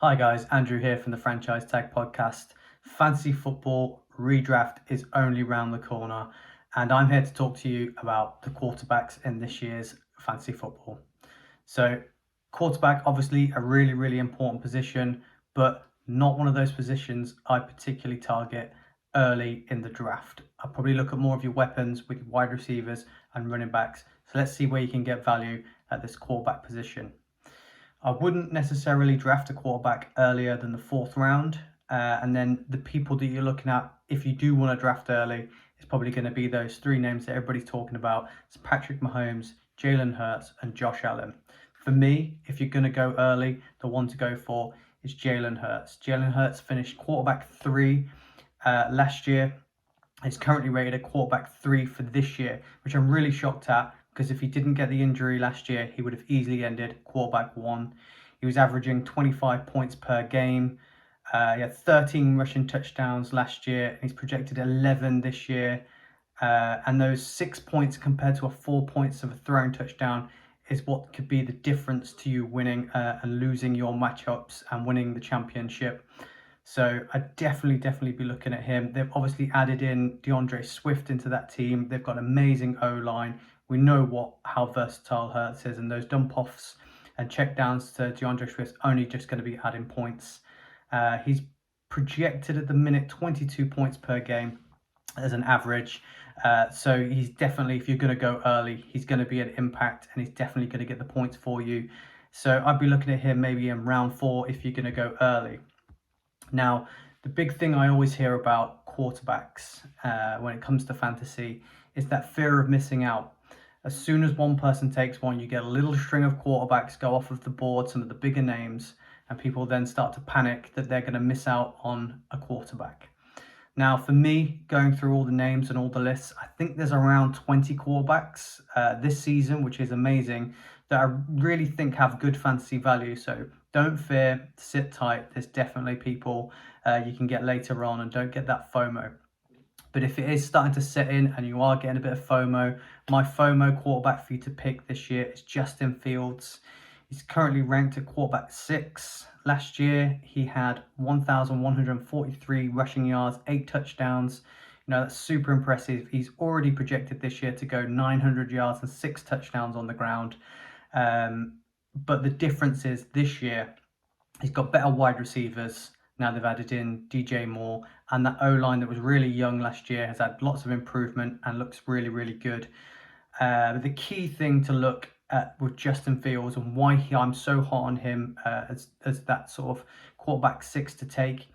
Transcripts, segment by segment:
Hi guys, Andrew here from the Franchise Tag Podcast. Fantasy football redraft is only round the corner, and I'm here to talk to you about the quarterbacks in this year's fantasy football. So, quarterback, obviously a really important position, but not one of those positions I particularly target early in the draft. I'll probably look at more of your weapons with wide receivers and running backs. So let's see where you can get value at this quarterback position. I wouldn't necessarily draft a quarterback earlier than the fourth round. And then the people that you're looking at, if you do want to draft early, it's probably going to be those three names that everybody's talking about. It's Patrick Mahomes, Jalen Hurts, and Josh Allen. For me, if you're going to go early, the one to go for is Jalen Hurts. Jalen Hurts finished quarterback 3 last year. He's currently rated a quarterback 3 for this year, which I'm really shocked at, because if he didn't get the injury last year, he would have easily ended quarterback 1. He was averaging 25 points per game. He had 13 rushing touchdowns last year, and he's projected 11 this year. And those 6 points compared to 4 points of a thrown touchdown is what could be the difference to you winning and losing your matchups and winning the championship. So I'd definitely be looking at him. They've obviously added in DeAndre Swift into that team. They've got an amazing O-line. We know how versatile Hurts is, and those dump-offs and checkdowns to DeAndre Swift only just going to be adding points. He's projected at the minute 22 points per game as an average. So he's definitely, if you're going to go early, he's going to be an impact, and he's definitely going to get the points for you. So I'd be looking at him maybe in round 4 if you're going to go early. Now, the big thing I always hear about quarterbacks when it comes to fantasy is that fear of missing out. As soon as one person takes one, you get a little string of quarterbacks go off of the board, some of the bigger names, and people then start to panic that they're going to miss out on a quarterback. Now, for me, going through all the names and all the lists, I think there's around 20 quarterbacks this season, which is amazing, that I really think have good fantasy value. So don't fear, sit tight. There's definitely people you can get later on, and don't get that FOMO. But if it is starting to set in and you are getting a bit of FOMO, my FOMO quarterback for you to pick this year is Justin Fields. He's currently ranked at quarterback 6. Last year, he had 1,143 rushing yards, 8 touchdowns. That's super impressive. He's already projected this year to go 900 yards and 6 touchdowns on the ground. But the difference is this year, he's got better wide receivers. Now they've added in DJ Moore, and that O-line that was really young last year has had lots of improvement and looks really good. The key thing to look at with Justin Fields, and why I'm so hot on him as that sort of quarterback 6 to take,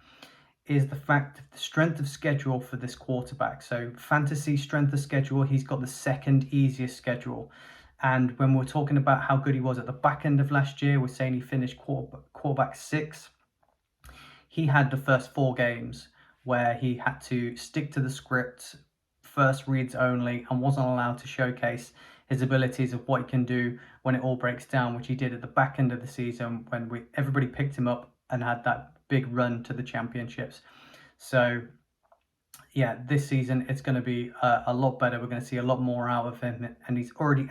is the fact of the strength of schedule for this quarterback. So fantasy strength of schedule, he's got the second easiest schedule. And when we're talking about how good he was at the back end of last year, we're saying he finished quarterback 6. He had the first 4 games where he had to stick to the script, first reads only, and wasn't allowed to showcase his abilities of what he can do when it all breaks down, which he did at the back end of the season when everybody picked him up and had that big run to the championships. So yeah, this season it's going to be a lot better. We're going to see a lot more out of him, and he's already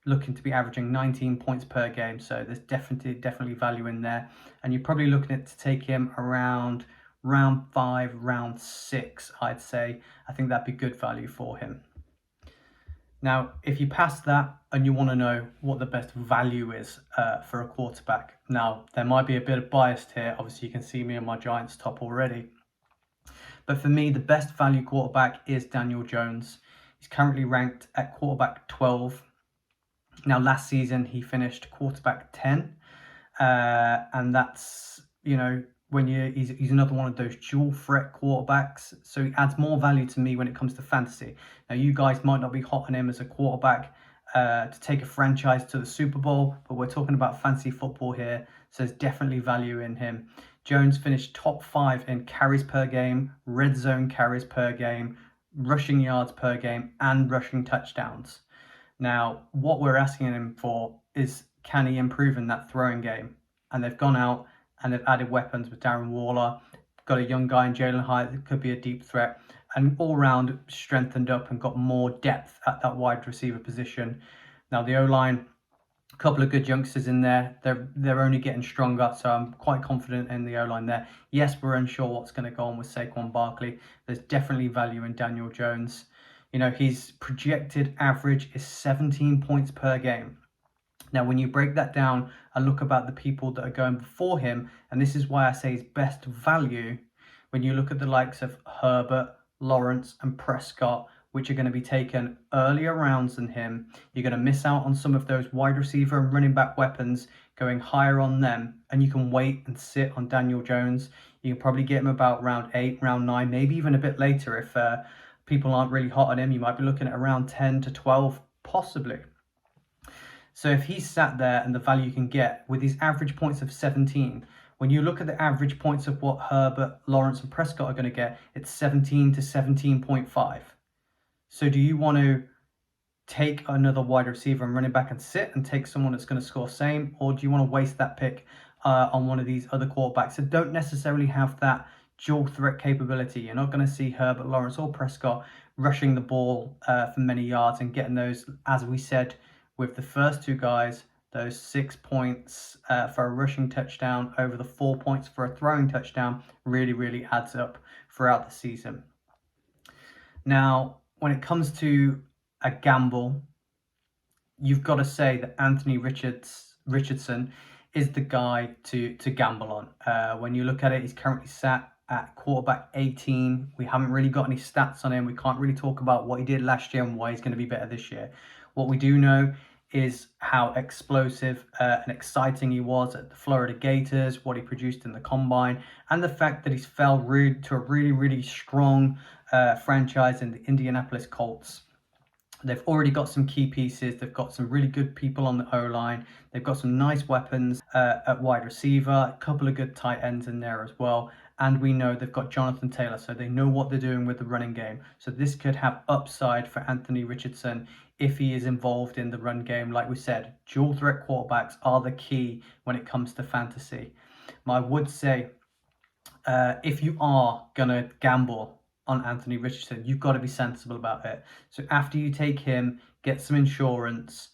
looking to be averaging 19 points per game. So there's definitely value in there, and you're probably looking at to take him around round 5, round 6, I'd say. I think that'd be good value for him. Now, if you pass that and you want to know what the best value is for a quarterback, now there might be a bit of bias here. Obviously, you can see me in my Giants top already. But for me, the best value quarterback is Daniel Jones. He's currently ranked at quarterback 12. Now, last season, he finished quarterback 10. And that's, when he's another one of those dual threat quarterbacks. So he adds more value to me when it comes to fantasy. Now, you guys might not be hot on him as a quarterback to take a franchise to the Super Bowl, but we're talking about fantasy football here. So there's definitely value in him. Jones finished top 5 in carries per game, red zone carries per game, rushing yards per game, and rushing touchdowns. Now, what we're asking him for is, can he improve in that throwing game? And they've gone out and they've added weapons with Darren Waller, got a young guy in Jalen Hurts that could be a deep threat, and all round strengthened up and got more depth at that wide receiver position. Now, the O-line Couple of good youngsters in there. They're only getting stronger, so I'm quite confident in the O-line there. Yes, we're unsure what's going to go on with Saquon Barkley. There's definitely value in Daniel Jones. His projected average is 17 points per game. Now, when you break that down and look about the people that are going before him, and this is why I say his best value, when you look at the likes of Herbert, Lawrence, and Prescott, which are going to be taken earlier rounds than him, you're going to miss out on some of those wide receiver and running back weapons going higher on them, and you can wait and sit on Daniel Jones. You can probably get him about round 8, round 9, maybe even a bit later if people aren't really hot on him. You might be looking at around 10 to 12, possibly. So if he's sat there and the value you can get with his average points of 17, when you look at the average points of what Herbert, Lawrence, and Prescott are going to get, it's 17 to 17.5. So do you want to take another wide receiver and running back and sit and take someone that's going to score same, or do you want to waste that pick on one of these other quarterbacks that don't necessarily have that dual threat capability? You're not going to see Herbert, Lawrence, or Prescott rushing the ball for many yards and getting those, as we said, with the first two guys, those 6 points for a rushing touchdown over the 4 points for a throwing touchdown really, really adds up throughout the season. Now, when it comes to a gamble, you've got to say that Anthony Richardson is the guy to gamble on. When you look at it, he's currently sat at quarterback 18. We haven't really got any stats on him. We can't really talk about what he did last year and why he's going to be better this year. What we do know is how explosive and exciting he was at the Florida Gators, what he produced in the combine, and the fact that he's fell to a really, really strong franchise in the Indianapolis Colts. They've already got some key pieces. They've got some really good people on the O-line. They've got some nice weapons at wide receiver, a couple of good tight ends in there as well. And we know they've got Jonathan Taylor, so they know what they're doing with the running game. So this could have upside for Anthony Richardson if he is involved in the run game. Like we said, dual threat quarterbacks are the key when it comes to fantasy. I would say if you are going to gamble on Anthony Richardson, you've got to be sensible about it. So after you take him, get some insurance,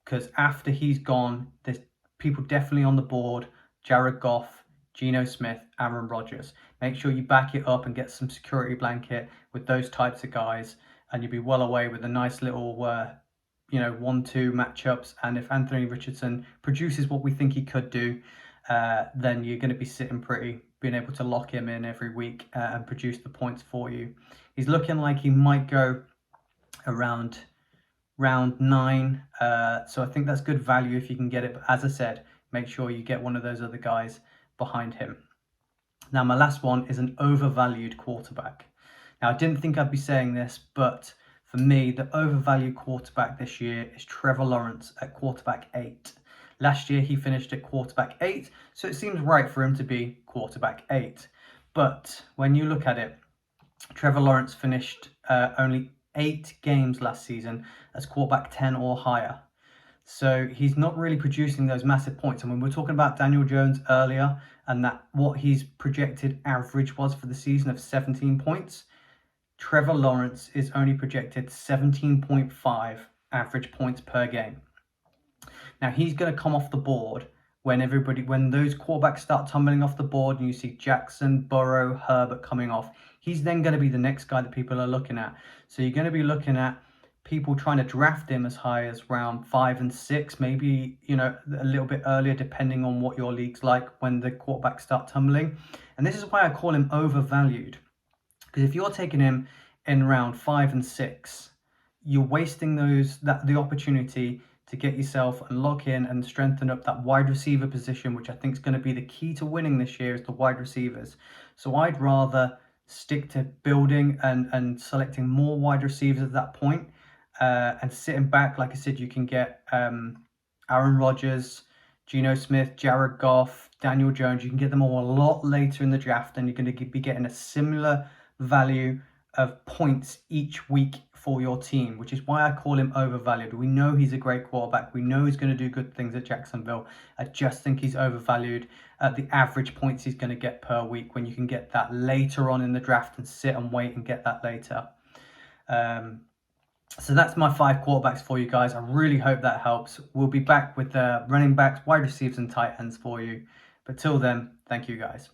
because after he's gone, there's people definitely on the board: Jared Goff, Geno Smith, Aaron Rodgers. Make sure you back it up and get some security blanket with those types of guys, and you'll be well away with a nice little 1-2 matchups. And if Anthony Richardson produces what we think he could do, then you're going to be sitting pretty, being able to lock him in every week and produce the points for you. He's looking like he might go around round 9, so I think that's good value if you can get it. But as I said, make sure you get one of those other guys behind him. Now, my last one is an overvalued quarterback. Now, I didn't think I'd be saying this, but for me, the overvalued quarterback this year is Trevor Lawrence at quarterback 8. Last year, he finished at quarterback 8, so it seems right for him to be quarterback 8. But when you look at it, Trevor Lawrence finished only 8 games last season as quarterback 10 or higher. So he's not really producing those massive points. And when we were talking about Daniel Jones earlier and that what his projected average was for the season of 17 points, Trevor Lawrence is only projected 17.5 average points per game. Now he's going to come off the board when those quarterbacks start tumbling off the board and you see Jackson, Burrow, Herbert coming off. He's then going to be the next guy that people are looking at. So you're going to be looking at people trying to draft him as high as round 5 and 6, maybe a little bit earlier, depending on what your league's like when the quarterbacks start tumbling. And this is why I call him overvalued, because if you're taking him in round 5 and 6, you're wasting the opportunity to get yourself and lock in and strengthen up that wide receiver position, which I think is going to be the key to winning this year, is the wide receivers. So I'd rather stick to building and selecting more wide receivers at that point, and sitting back. Like I said, you can get Aaron Rodgers, Geno Smith, Jared Goff, Daniel Jones. You can get them all a lot later in the draft, and you're going to be getting a similar value of points each week for your team, which is why I call him overvalued. We know he's a great quarterback. We know he's going to do good things at Jacksonville. I just think he's overvalued at the average points he's going to get per week when you can get that later on in the draft and sit and wait and get that later. So that's my 5 quarterbacks for you guys. I really hope that helps. We'll be back with the running backs, wide receivers, and tight ends for you. But till then, thank you guys.